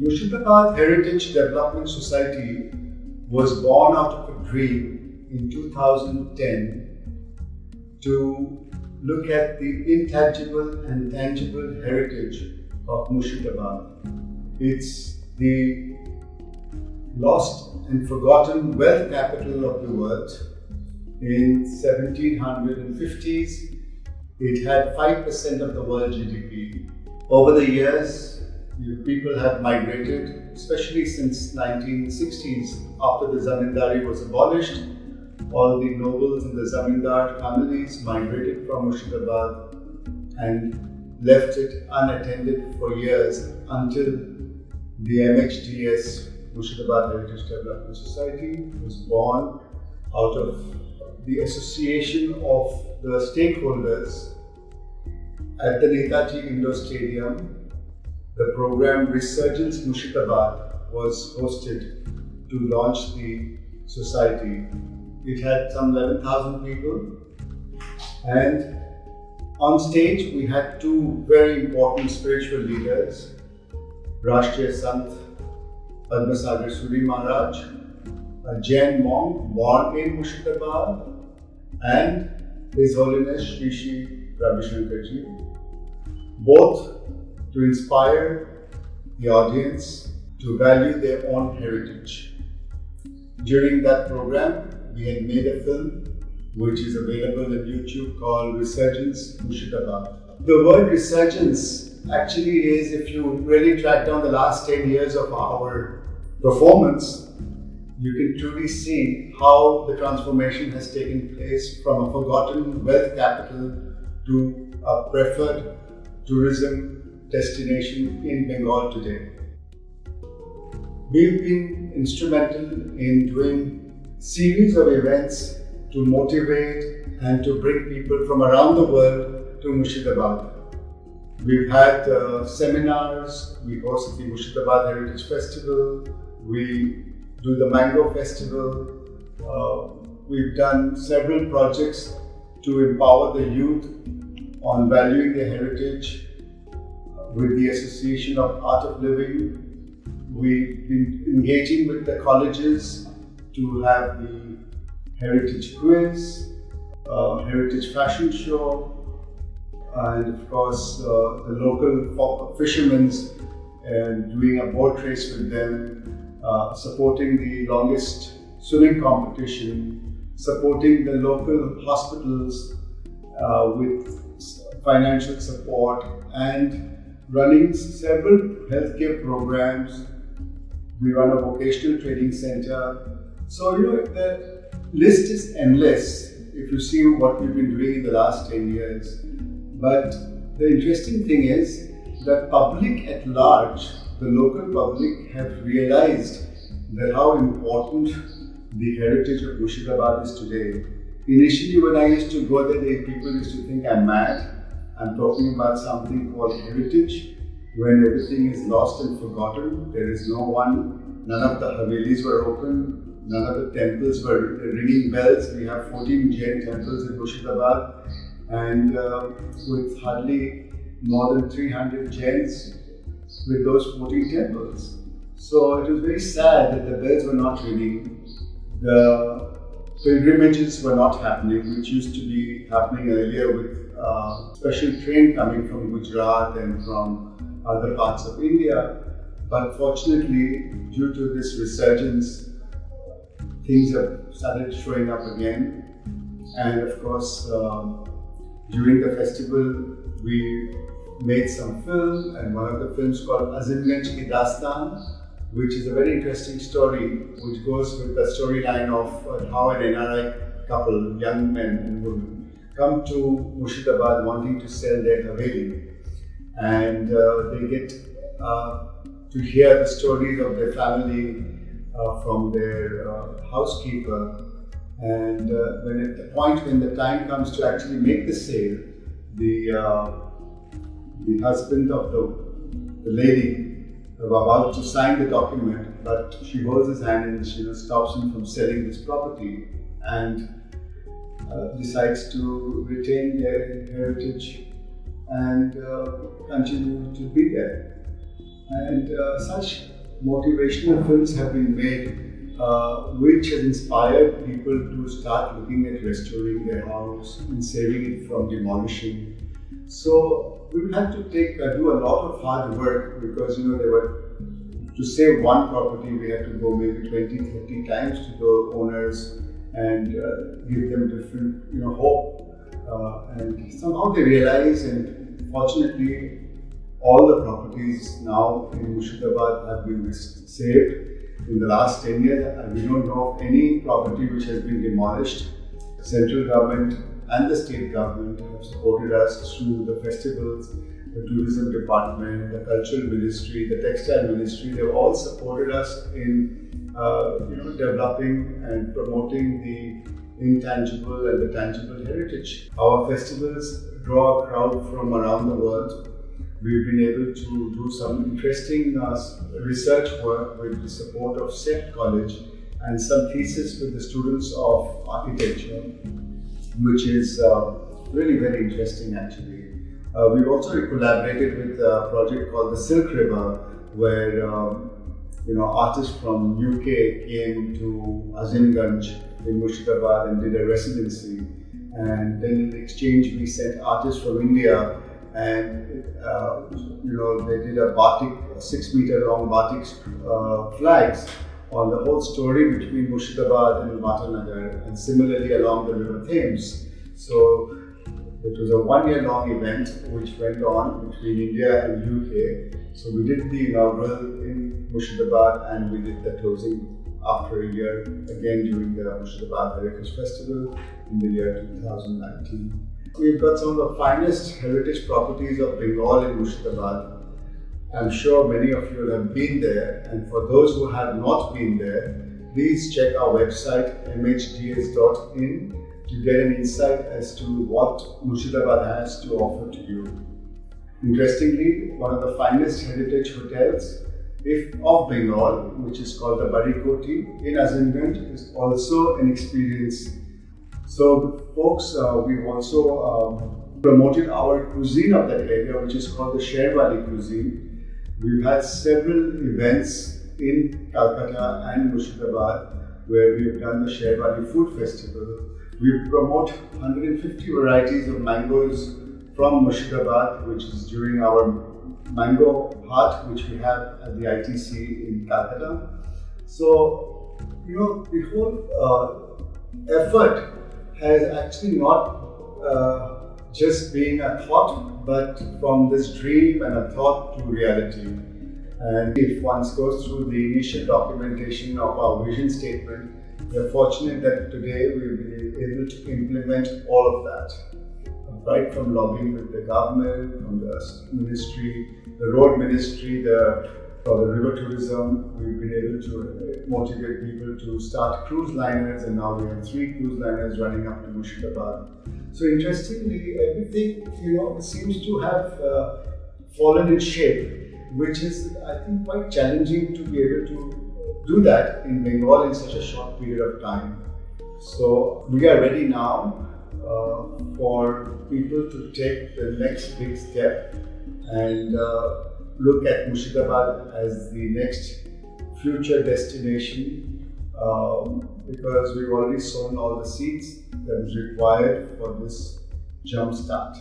Murshidabad Heritage Development Society was born out of a dream in 2010 to look at the intangible and tangible heritage of Murshidabad. It's the lost and forgotten wealth capital of the world. In 1750s, it had 5% of the world GDP. Over the years, people have migrated, especially since 1960s, after the zamindari was abolished. All the nobles and the zamindar families migrated from Murshidabad and left it unattended for years until the MHDS, Murshidabad Heritage Development Society, was born out of the association of the stakeholders at the Netaji Indoor Stadium. The program Resurgence Murshidabad was hosted to launch the society. It had some 11,000 people, and on stage we had two very important spiritual leaders, Rashtriya Sant Padmasagar Suri Maharaj, a Jain monk born in Murshidabad, and His Holiness Shri Shri Ravi Shankar Ji, both to inspire the audience to value their own heritage. During that program, we had made a film which is available on YouTube called Resurgence Murshidabad. The word resurgence actually is, if you really track down the last 10 years of our performance, you can truly see how the transformation has taken place from a forgotten wealth capital to a preferred tourism destination in Bengal today. We've been instrumental in doing series of events to motivate and to bring people from around the world to Murshidabad. We've had seminars, we host the Murshidabad Heritage Festival, we do the Mango Festival, we've done several projects to empower the youth on valuing their heritage. With the Association of Art of Living, we've been engaging with the colleges to have the Heritage Quiz, Heritage Fashion Show, and of course the local fishermen, and doing a boat race with them, supporting the longest swimming competition, supporting the local hospitals with financial support, and running several healthcare programs. We run a vocational training center. So, the list is endless if you see what we've been doing in the last 10 years. But the interesting thing is that public at large, the local public, have realized that how important the heritage of Murshidabad is today. Initially, when I used to go there, people used to think I'm mad. I'm talking about something called heritage, when everything is lost and forgotten. There is no one, none of the Havelis were open, none of the temples were ringing bells. We have 14 Jain temples in Murshidabad, and with hardly more than 300 Jains with those 14 temples. So it was very sad that the bells were not ringing. The pilgrimages were not happening, which used to be happening earlier with special train coming from Gujarat and from other parts of India. But fortunately, due to this resurgence, things have started showing up again. And of course, during the festival, we made some film, and one of the films called Azimganj Ki Dastan, which is a very interesting story, which goes with the storyline of how an NRI couple, young men and women, come to Murshidabad wanting to sell their Haveli, and they get to hear the stories of their family from their housekeeper, and when at the point when the time comes to actually make the sale, the husband of the lady were about to sign the document, but she holds his hand and stops him from selling this property, and decides to retain their heritage and continue to be there. And such motivational films have been made, which has inspired people to start looking at restoring their house and saving it from demolishing. So we had to do a lot of hard work because there were, to save one property, we had to go maybe 20, 30 times to the owners and give them different hope. And somehow they realized, and fortunately, all the properties now in Murshidabad have been saved in the last 10 years. We don't know of any property which has been demolished. The central government and the state government have supported us through the festivals, the tourism department, the cultural ministry, the textile ministry. They've all supported us in developing and promoting the intangible and the tangible heritage. Our festivals draw a crowd from around the world. We've been able to do some interesting research work with the support of SET College and some thesis with the students of architecture, which is really very interesting actually. We've also collaborated with a project called the Silk River, where artists from UK came to Azimganj in Murshidabad and did a residency, and then in exchange we sent artists from India, and they did a batik, 6-meter long batik flags on the whole story between Murshidabad and Matanagar, and similarly along the River Thames. So it was a 1-year-long event which went on between India and UK. So we did the inaugural in Murshidabad and we did the closing after a year again during the Murshidabad Heritage Festival in the year 2019. We've got some of the finest heritage properties of Bengal in Murshidabad. I'm sure many of you have been there, and for those who have not been there, please check our website mhds.in to get an insight as to what Murshidabad has to offer to you. Interestingly, one of the finest heritage hotels of Bengal, which is called the Barikoti in Azimganj, is also an experience. So folks, we've also promoted our cuisine of that area, which is called the Sherwali cuisine. We've had several events in Calcutta and Murshidabad where we've done the Sherwali Food Festival. We promote 150 varieties of mangoes from Murshidabad, which is during our Mango Hut, which we have at the ITC in Calcutta. So, the whole effort has actually not just been a thought, but from this dream and a thought to reality. And if one goes through the initial documentation of our vision statement, we're fortunate that today we'll be able to implement all of that. Right from lobbying with the government, from the ministry, the road ministry, for the river tourism, we've been able to motivate people to start cruise liners, and now we have 3 cruise liners running up to Murshidabad. So interestingly, everything seems to have fallen in shape, which is, I think, quite challenging to be able to do that in Bengal in such a short period of time. So we are ready now for people to take the next big step and look at Murshidabad as the next future destination, because we've already sown all the seeds that is required for this jump start.